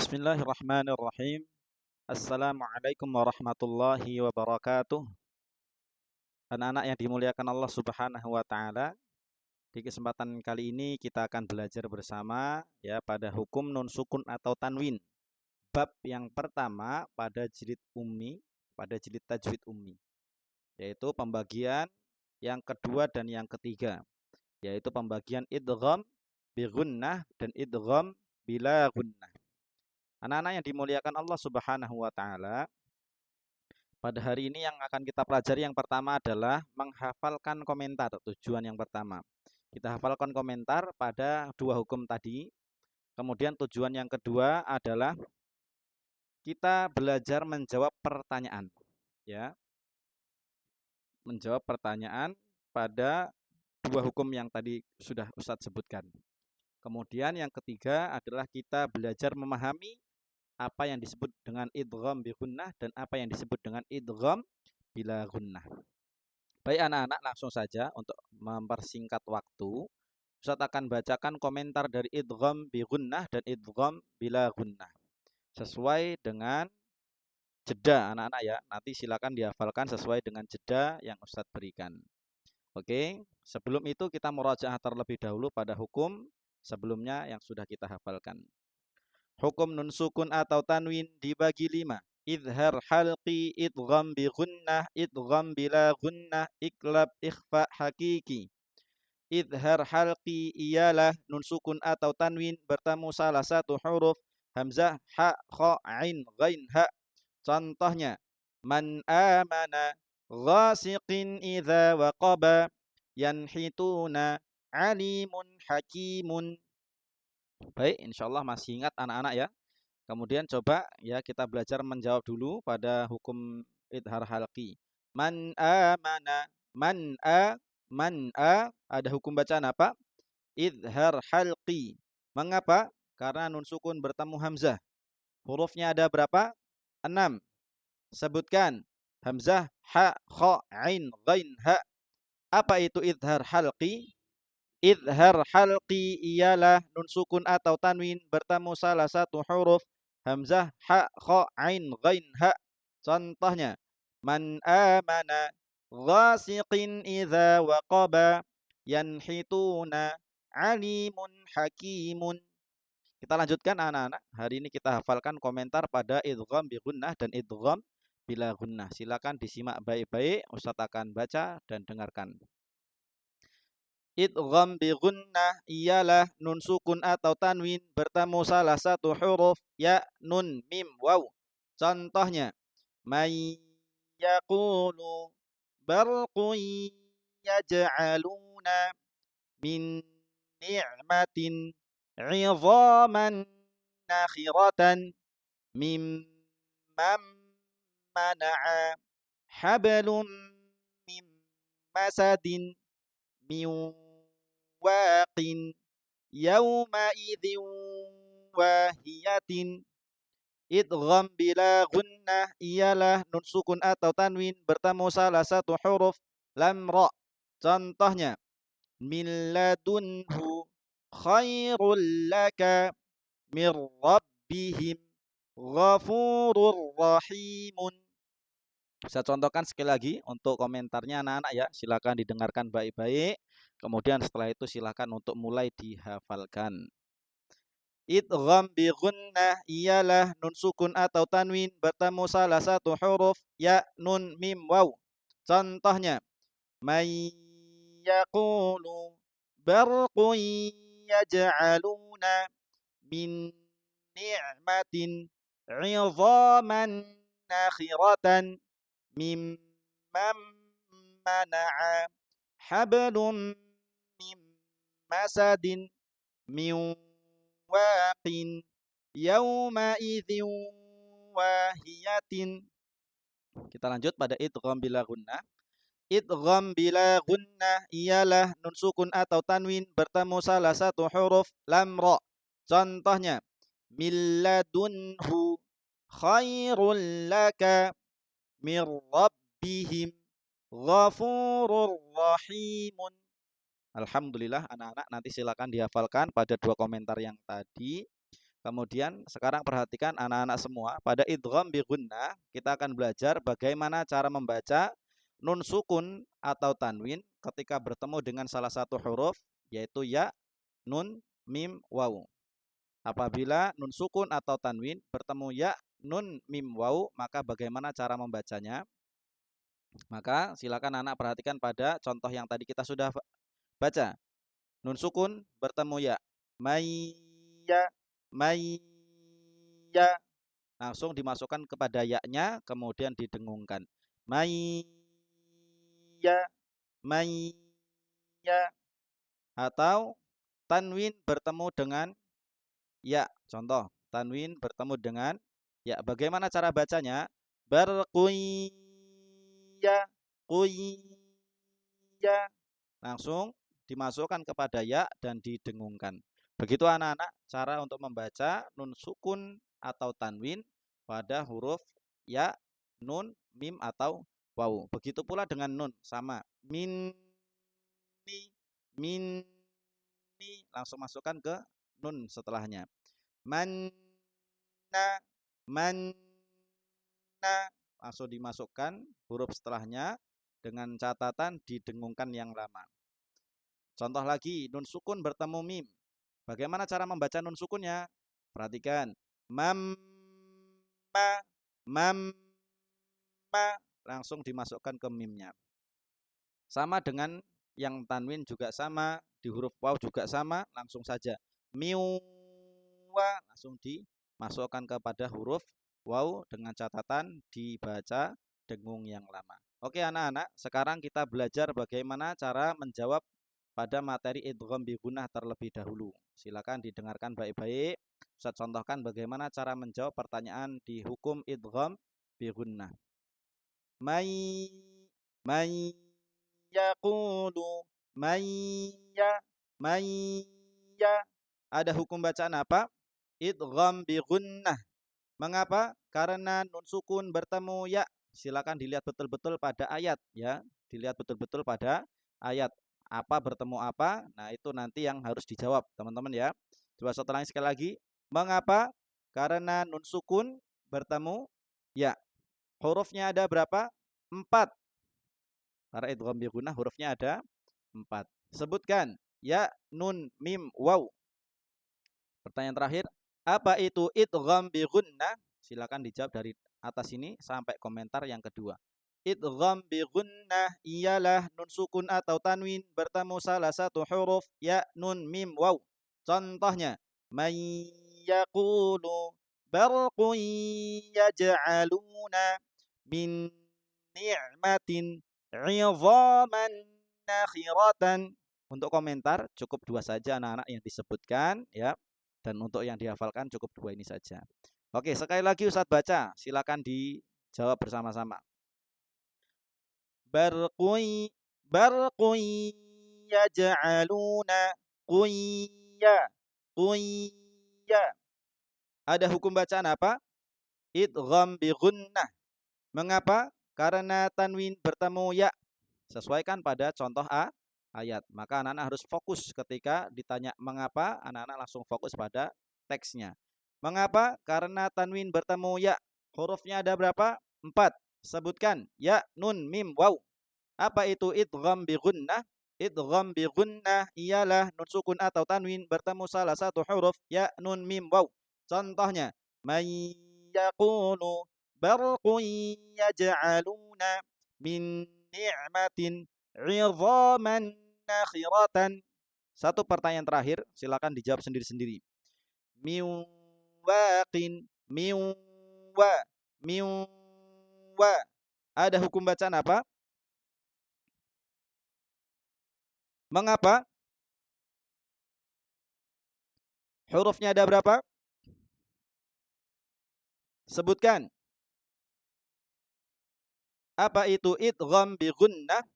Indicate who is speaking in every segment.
Speaker 1: Bismillahirrahmanirrahim. Assalamualaikum warahmatullahi wabarakatuh. Anak-anak yang dimuliakan Allah Subhanahu wa taala, di kesempatan kali ini kita akan belajar bersama ya pada hukum nun sukun atau tanwin. Bab yang pertama pada jilid ummi, pada jilid tajwid ummi, yaitu pembagian yang kedua dan yang ketiga, yaitu pembagian idgham bi gunnah dan idgham bila gunnah. Anak-anak yang dimuliakan Allah Subhanahu wa taala, pada hari ini yang akan kita pelajari yang pertama adalah menghafalkan komentar. Tujuan yang pertama, kita hafalkan komentar pada dua hukum tadi. Kemudian tujuan yang kedua adalah kita belajar menjawab pertanyaan, ya, menjawab pertanyaan pada dua hukum yang tadi sudah Ustadz sebutkan. Kemudian yang ketiga adalah kita belajar memahami apa yang disebut dengan idgham bi gunnah dan apa yang disebut dengan idgham bila gunnah. Baik anak-anak, langsung saja untuk mempersingkat waktu, Ustaz akan bacakan komentar dari idgham bi gunnah dan idgham bila gunnah sesuai dengan jeda anak-anak ya. Nanti silakan dihafalkan sesuai dengan jeda yang Ustaz berikan. Oke, sebelum itu kita murajaah terlebih dahulu pada hukum sebelumnya yang sudah kita hafalkan. Hukum nun sukun atau tanwin dibagi 5. Idhar halqi, idgham bi gunnah, idgham bila gunnah, iklab ikhfa hakiki. Idhar halqi ialah nun sukun atau tanwin bertemu salah satu huruf hamzah, ha, kha, ain, ghain, ha. Contohnya, man amana ghasiqin idza waqaba, yanhituna alimun hakimun. Baik, insyaallah masih ingat anak-anak ya. Kemudian coba ya kita belajar menjawab dulu pada hukum idhar halqi. Man amana, man a ada hukum bacaan apa? Idhar halqi. Mengapa? Karena nun sukun bertemu hamzah. Hurufnya ada berapa? 6. Sebutkan. Hamzah, ha, kha, ain, ghain, ha. Apa itu idhar halqi? Idhar halqi ialah nun sukun atau tanwin bertemu salah satu huruf hamzah, ha, kha, ain, ghain, ha. Contohnya, man amana ghasiqin idza waqaba, yanhituna alimun hakimun. Kita lanjutkan anak-anak. Hari ini kita hafalkan komentar pada idgham bi gunnah dan idgham bila gunnah. Silakan disimak baik-baik. Ustaz akan baca dan dengarkan. Idgham bi gunnah ialah nun sukun atau tanwin bertemu salah satu huruf ya, nun, mim, waw. Contohnya, may yaqulu barqun yaj'aluna min ni'matin 'idhaman nakhiratan mimman mana'a hablum mim masadin min waqin yawma idzin wahiyatin. Idgham bila gunnah ialah nun sukun atau tanwin bertemu salah satu huruf lam, ra. Contohnya, min ladunhu khairul laka mir rabbihim ghafurur rahimun. Saya contohkan sekali lagi untuk komentarnya anak-anak ya. Silakan didengarkan baik-baik. Kemudian setelah itu silakan untuk mulai dihafalkan. Idgham bi gunnah ialah nun sukun atau tanwin bertemu salah satu huruf ya, nun, mim, waw. Contohnya, may yaqulu barqun yaj'aluna min ni'matin 'idhaman nakhiratan mimman mana'a hablum mim masadin min waqin yawma idzin wahiyatin. Kita lanjut pada idgham bila gunnah. Idgham bila gunnah ialah nun sukun atau tanwin bertemu salah satu huruf lam, ra. Contohnya, min ladunhu khairul laka mir rabbihim ghafurur rahimun. Alhamdulillah anak-anak, nanti silakan dihafalkan pada dua komentar yang tadi. Kemudian sekarang perhatikan anak-anak semua, pada idgham bi gunnah kita akan belajar bagaimana cara membaca nun sukun atau tanwin ketika bertemu dengan salah satu huruf yaitu ya, nun, mim, waw. Apabila nun sukun atau tanwin bertemu ya, nun, mim, waw, maka bagaimana cara membacanya? Maka silakan anak perhatikan pada contoh yang tadi kita sudah baca. Nun sukun bertemu ya. Mayya, mayya. Langsung dimasukkan kepada ya-nya, kemudian didengungkan. Mayya, mayya. Atau tanwin bertemu dengan ya. Contoh, tanwin bertemu dengan ya. Bagaimana cara bacanya? Berqiyya, qiyya. Langsung dimasukkan kepada ya dan didengungkan. Begitu anak-anak cara untuk membaca nun sukun atau tanwin pada huruf ya, nun, mim atau waw. Begitu pula dengan nun sama min, min, langsung masukkan ke nun setelahnya. Manna, manna, langsung dimasukkan huruf setelahnya dengan catatan didengungkan yang lama. Contoh lagi, nun sukun bertemu mim. Bagaimana cara membaca nun sukunnya? Perhatikan. Mamma, mamma, langsung dimasukkan ke mimnya. Sama dengan yang tanwin juga sama, di huruf waw juga sama, langsung saja. Miwa, langsung dimasukkan kepada huruf waw dengan catatan dibaca dengung yang lama. Oke anak-anak, sekarang kita belajar bagaimana cara menjawab pada materi idgham bi gunnah terlebih dahulu. Silakan didengarkan baik-baik. Ustaz contohkan bagaimana cara menjawab pertanyaan di hukum idgham bi gunnah. May, may yaqulu, mayya, mayya. Ada hukum bacaan apa? Idgham bi gunnah. Mengapa? Karena nun sukun bertemu ya. Silakan dilihat betul-betul pada ayat ya. Dilihat betul-betul pada ayat. Apa bertemu apa? Nah, itu nanti yang harus dijawab, teman-teman ya. Coba setelahnya sekali lagi. Mengapa? Karena nun sukun bertemu ya. Hurufnya ada berapa? 4. Karena idgham bi gunnah hurufnya ada 4. Sebutkan ya, nun, mim, waw. Pertanyaan terakhir, apa itu idgham bi gunnah? Silakan dijawab dari atas ini sampai komentar yang kedua. Idgham bi gunnah ialah nun sukun atau tanwin bertemu salah satu huruf ya, nun, mim, waw. Contohnya, may yaqulu barqun yaj'aluna min ni'matin 'idhaman nakhiratan. Untuk komentar cukup 2 saja anak-anak yang disebutkan ya. Dan untuk yang dihafalkan cukup 2 ini saja. Oke, sekali lagi Ustadz baca. Silakan dijawab bersama-sama. Barqui, barqui yaj'aluna quyya, quyya. Ada hukum bacaan apa? Idgham bi gunnah. Mengapa? Karena tanwin bertemu ya. Sesuaikan pada contoh ayat. Maka anak-anak harus fokus ketika ditanya mengapa, anak-anak langsung fokus pada teksnya. Mengapa? Karena tanwin bertemu ya. Hurufnya ada berapa? 4. Sebutkan ya, nun, mim, waw. Apa itu idgham bi gunnah? Idgham bi gunnah ialah nun sukun atau tanwin bertemu salah satu huruf ya, nun, mim, waw. Contohnya, may yaqulu barqun yaj'aluna min ni'matin 'idhaman nakhiratan. Satu pertanyaan terakhir, silakan dijawab sendiri-sendiri. Miwaqin, miwa, miwa. Ada hukum bacaan apa? Mengapa? Hurufnya ada berapa? Sebutkan. Apa itu idgham bi gunnah?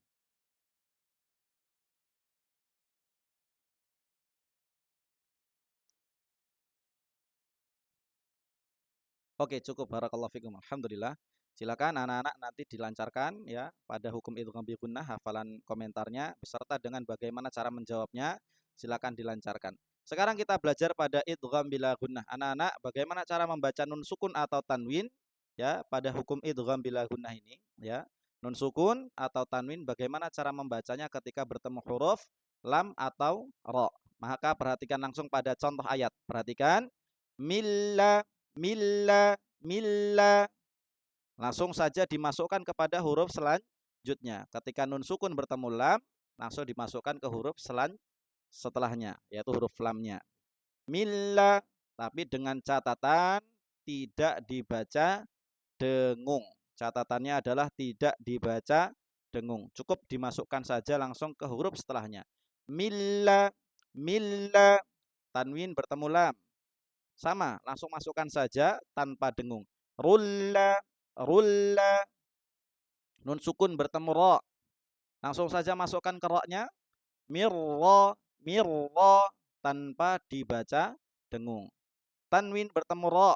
Speaker 1: Oke, cukup. Barakallahu fikum. Alhamdulillah. Silakan anak-anak nanti dilancarkan ya pada hukum idgham bi gunnah hafalan komentarnya beserta dengan bagaimana cara menjawabnya. Silakan dilancarkan. Sekarang kita belajar pada idgham bila gunnah. Anak-anak, bagaimana cara membaca nun sukun atau tanwin ya pada hukum idgham bila gunnah ini ya. Nun sukun atau tanwin bagaimana cara membacanya ketika bertemu huruf lam atau ro. Maka perhatikan langsung pada contoh ayat. Perhatikan milla milla milla. Langsung saja dimasukkan kepada huruf selanjutnya. Ketika nun sukun bertemu lam, langsung dimasukkan ke huruf setelahnya, yaitu huruf lamnya. Milla, tapi dengan catatan tidak dibaca dengung. Catatannya adalah tidak dibaca dengung. Cukup dimasukkan saja langsung ke huruf setelahnya. Milla, milla, tanwin bertemu lam. Sama, langsung masukkan saja tanpa dengung. Rulla, rulla, nun sukun bertemu ro. Langsung saja masukkan ke ro-nya. Mirro, mirro, tanpa dibaca dengung. Tanwin bertemu ro.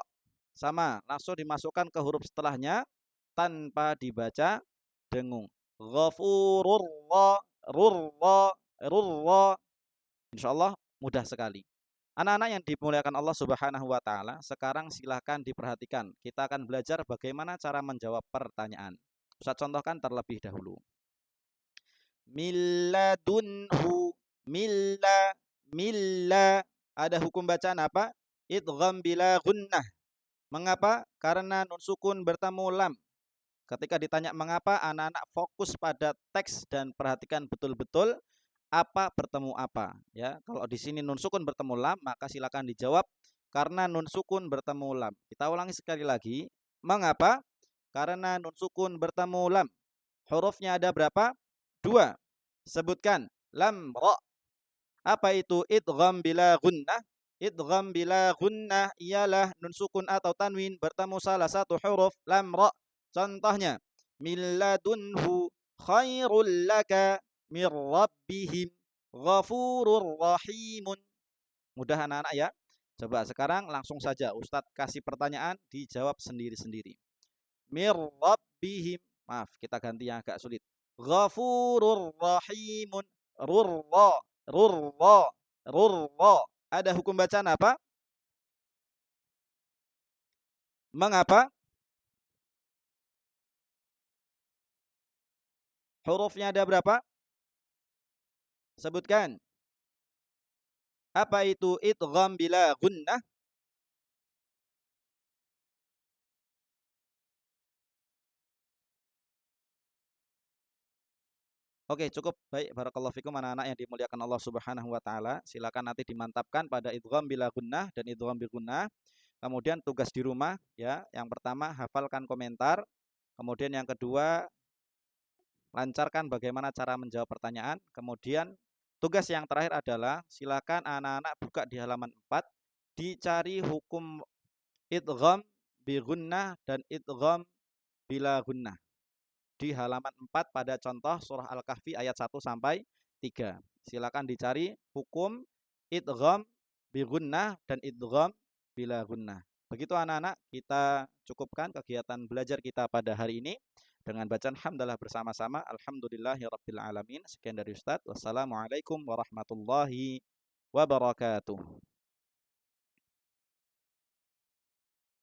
Speaker 1: Sama, langsung dimasukkan ke huruf setelahnya tanpa dibaca dengung. Ghafurur ro, rurro, rurro. Insyaallah mudah sekali. Anak-anak yang dimuliakan Allah Subhanahu wa taala, sekarang silahkan diperhatikan. Kita akan belajar bagaimana cara menjawab pertanyaan. Ustaz contohkan terlebih dahulu. Milladunhu, milla, milla. Ada hukum bacaan apa? Idgham bila gunnah. Mengapa? Karena nun sukun bertemu lam. Ketika ditanya mengapa, anak-anak fokus pada teks dan perhatikan betul-betul apa bertemu apa. Ya, kalau di sini nun sukun bertemu lam, maka silakan dijawab karena nun sukun bertemu lam. Kita ulangi sekali lagi. Mengapa? Karena nun sukun bertemu lam. Hurufnya ada berapa? 2. Sebutkan. Lam, ro. Apa itu idgham bila gunnah? Idgham bila gunnah ialah nun sukun atau tanwin bertemu salah satu huruf lam, ro. Contohnya, milladunhu khairul laka mir rabbihim ghafurur rahimun. Mudah anak-anak ya. Coba sekarang langsung saja Ustadz kasih pertanyaan, dijawab sendiri-sendiri. Mir rabbihim. Maaf, kita ganti yang agak sulit. Ghafurur rahimun. Rurra, rurra, rurra. Ada hukum bacaan apa? Mengapa? Hurufnya ada berapa? Sebutkan. Apa itu idgham bila gunnah? Oke, cukup. Baik, barakallahu fikum anak-anak yang dimuliakan Allah Subhanahu wa taala. Silakan nanti dimantapkan pada idgham bila gunnah dan idgham bil gunnah. Kemudian tugas di rumah ya, yang pertama hafalkan komentar. Kemudian yang kedua lancarkan bagaimana cara menjawab pertanyaan. Kemudian tugas yang terakhir adalah silakan anak-anak buka di halaman 4, dicari hukum idgham bi gunnah dan idgham bila gunnah. Di halaman 4 pada contoh surah Al-Kahfi ayat 1 sampai 3. Silakan dicari hukum idgham bi gunnah dan idgham bila gunnah. Begitu anak-anak, kita cukupkan kegiatan belajar kita pada hari ini dengan bacaan hamdalah bersama-sama. Alhamdulillahirabbil alamin. Sekian dari Ustaz. Wassalamualaikum warahmatullahi wabarakatuh.